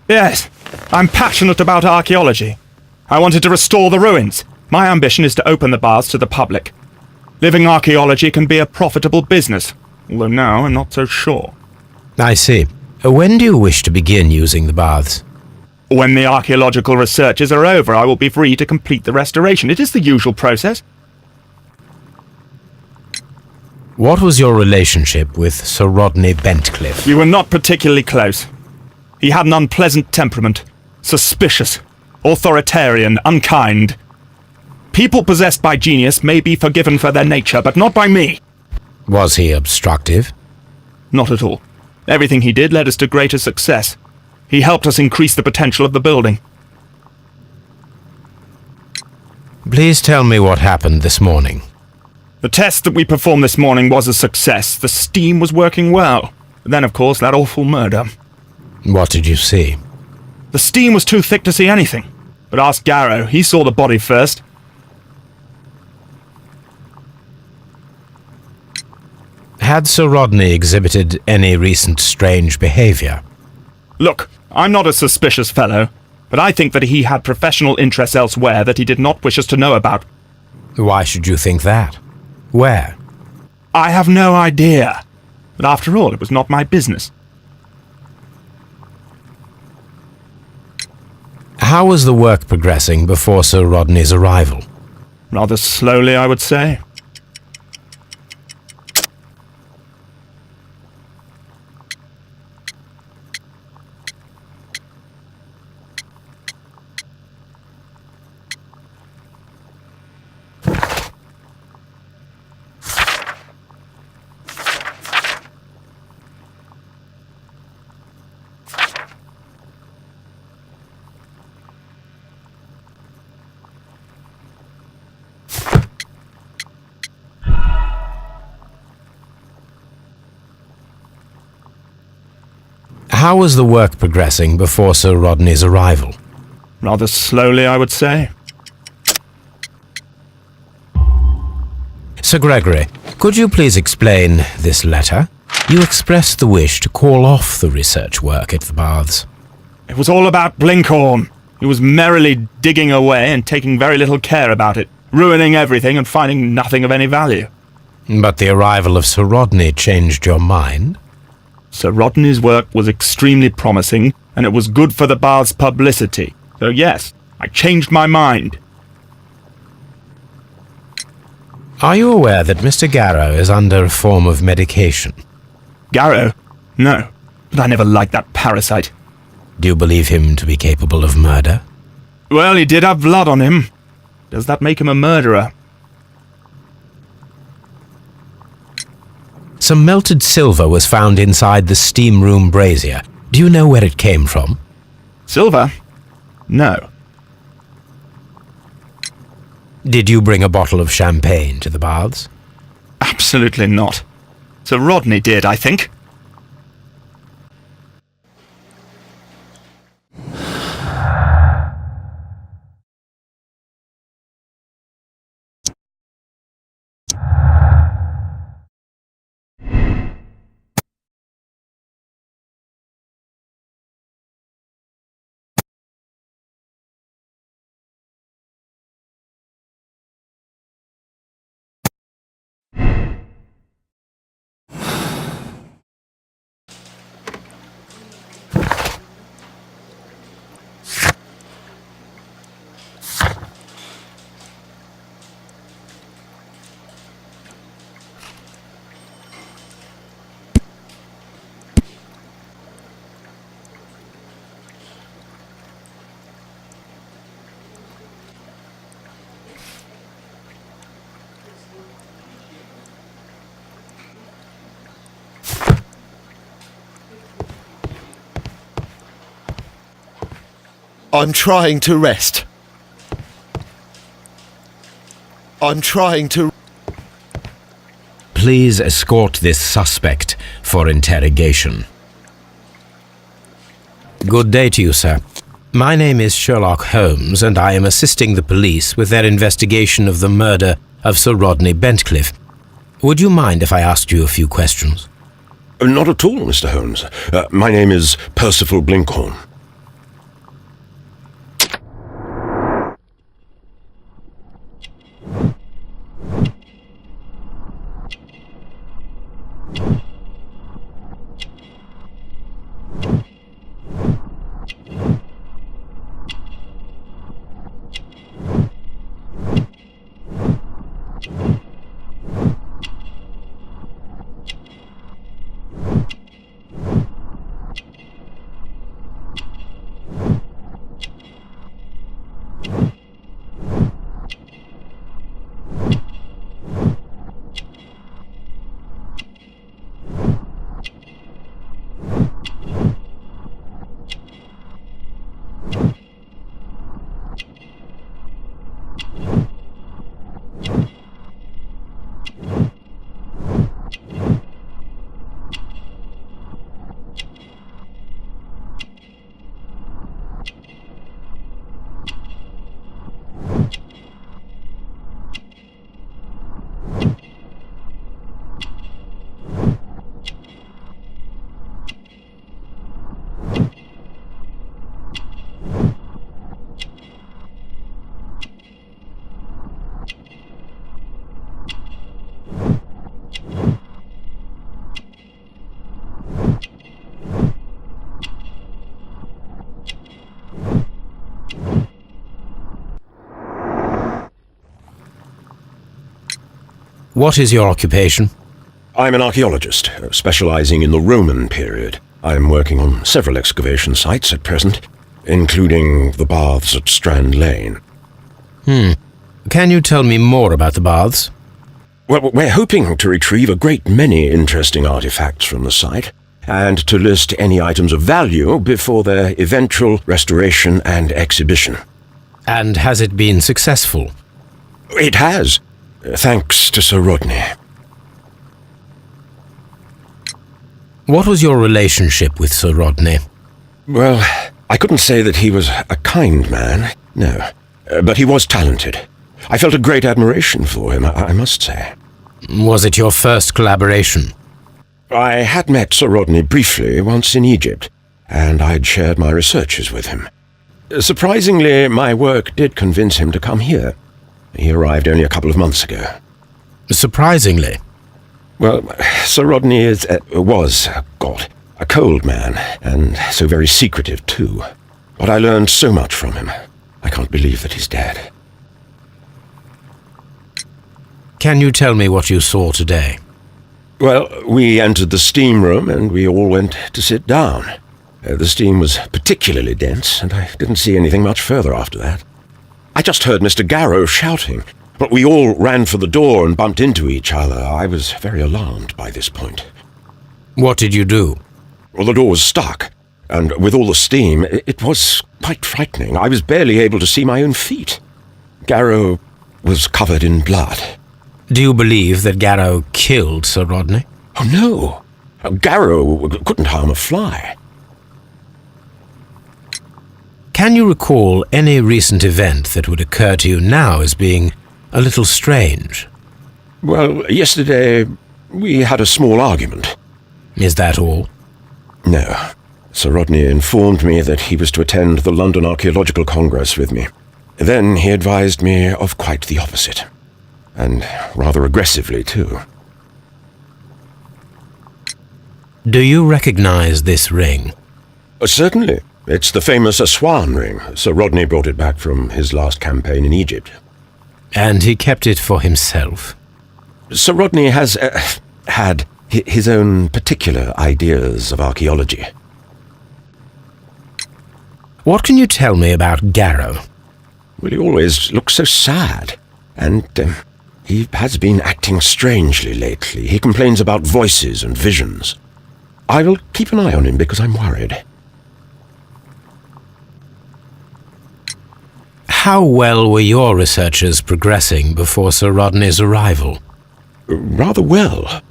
Yes, I'm passionate about archaeology. I wanted to restore the ruins. My ambition is to open the baths to the public. Living archaeology can be a profitable business, although now I'm not so sure. I see. When do you wish to begin using the baths? When the archaeological researches are over, I will be free to complete the restoration. It is the usual process. What was your relationship with Sir Rodney Bentcliffe? We were not particularly close. He had an unpleasant temperament, suspicious, authoritarian, unkind. People possessed by genius may be forgiven for their nature, but not by me. Was he obstructive? Not at all. Everything he did led us to greater success. He helped us increase the potential of the building. Please tell me what happened this morning. The test that we performed this morning was a success. The steam was working well. Then, of course, that awful murder. What did you see? The steam was too thick to see anything. But ask Garrow. He saw the body first. Had Sir Rodney exhibited any recent strange behavior? Look, I'm not a suspicious fellow, but I think that he had professional interests elsewhere that he did not wish us to know about. Why should you think that? Where? I have no idea. But after all, it was not my business. How was the work progressing before Sir Rodney's arrival? Rather slowly, I would say. How was the work progressing before Sir Rodney's arrival? Rather slowly, I would say. Sir Gregory, could you please explain this letter? You expressed the wish to call off the research work at the baths. It was all about Blinkhorn. He was merrily digging away and taking very little care about it, ruining everything and finding nothing of any value. But the arrival of Sir Rodney changed your mind? Sir Rodney's work was extremely promising, and it was good for the bath's publicity. So yes, I changed my mind. Are you aware that Mr. Garrow is under a form of medication? Garrow? No, but I never liked that parasite. Do you believe him to be capable of murder? Well, he did have blood on him. Does that make him a murderer? Some melted silver was found inside the steam room brazier. Do you know where it came from? Silver? No. Did you bring a bottle of champagne to the baths? Absolutely not. Sir Rodney did, I think. I'm trying to rest. I'm trying to... Please escort this suspect for interrogation. Good day to you, sir. My name is Sherlock Holmes, and I am assisting the police with their investigation of the murder of Sir Rodney Bentcliffe. Would you mind if I asked you a few questions? Not at all, Mr. Holmes. My name is Percival Blinkhorn. What is your occupation? I'm an archaeologist, specializing in the Roman period. I'm working on several excavation sites at present, including the baths at Strand Lane. Can you tell me more about the baths? Well, we're hoping to retrieve a great many interesting artifacts from the site, and to list any items of value before their eventual restoration and exhibition. And has it been successful? It has, thanks to Sir Rodney. What was your relationship with Sir Rodney? Well, I couldn't say that he was a kind man, no, but he was talented. I felt a great admiration for him, I must say. Was it your first collaboration? I had met Sir Rodney briefly once in Egypt, and I'd shared my researches with him. Surprisingly, my work did convince him to come here. He arrived only a couple of months ago. Surprisingly? Well, Sir Rodney was a cold man, and so very secretive too. But I learned so much from him. I can't believe that he's dead. Can you tell me what you saw today? Well, we entered the steam room and we all went to sit down. The steam was particularly dense, and I didn't see anything much further after that. I just heard Mr. Garrow shouting, but we all ran for the door and bumped into each other. I was very alarmed by this point. What did you do? Well, the door was stuck, and with all the steam, it was quite frightening. I was barely able to see my own feet. Garrow was covered in blood. Do you believe that Garrow killed Sir Rodney? Oh, no. Garrow couldn't harm a fly. Can you recall any recent event that would occur to you now as being a little strange? Well, yesterday we had a small argument. Is that all? No. Sir Rodney informed me that he was to attend the London Archaeological Congress with me. Then he advised me of quite the opposite. And rather aggressively, too. Do you recognize this ring? Certainly. It's the famous Aswan ring. Sir Rodney brought it back from his last campaign in Egypt. And he kept it for himself? Sir Rodney has had his own particular ideas of archaeology. What can you tell me about Garrow? Well, he always looks so sad. And he has been acting strangely lately. He complains about voices and visions. I will keep an eye on him because I'm worried. How well were your researchers progressing before Sir Rodney's arrival? Rather well.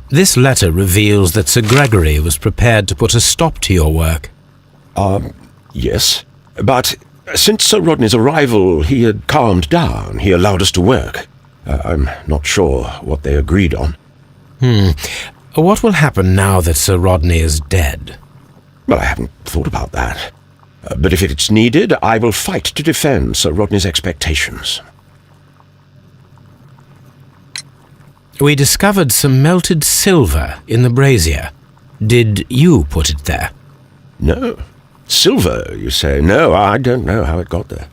This letter reveals that Sir Gregory was prepared to put a stop to your work. Yes. But since Sir Rodney's arrival, he had calmed down. He allowed us to work. I'm not sure what they agreed on. What will happen now that Sir Rodney is dead? Well, I haven't thought about that. But if it's needed, I will fight to defend Sir Rodney's expectations. We discovered some melted silver in the brazier. Did you put it there? No. Silver, you say? No, I don't know how it got there.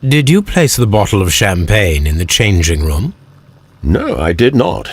Did you place the bottle of champagne in the changing room? No, I did not.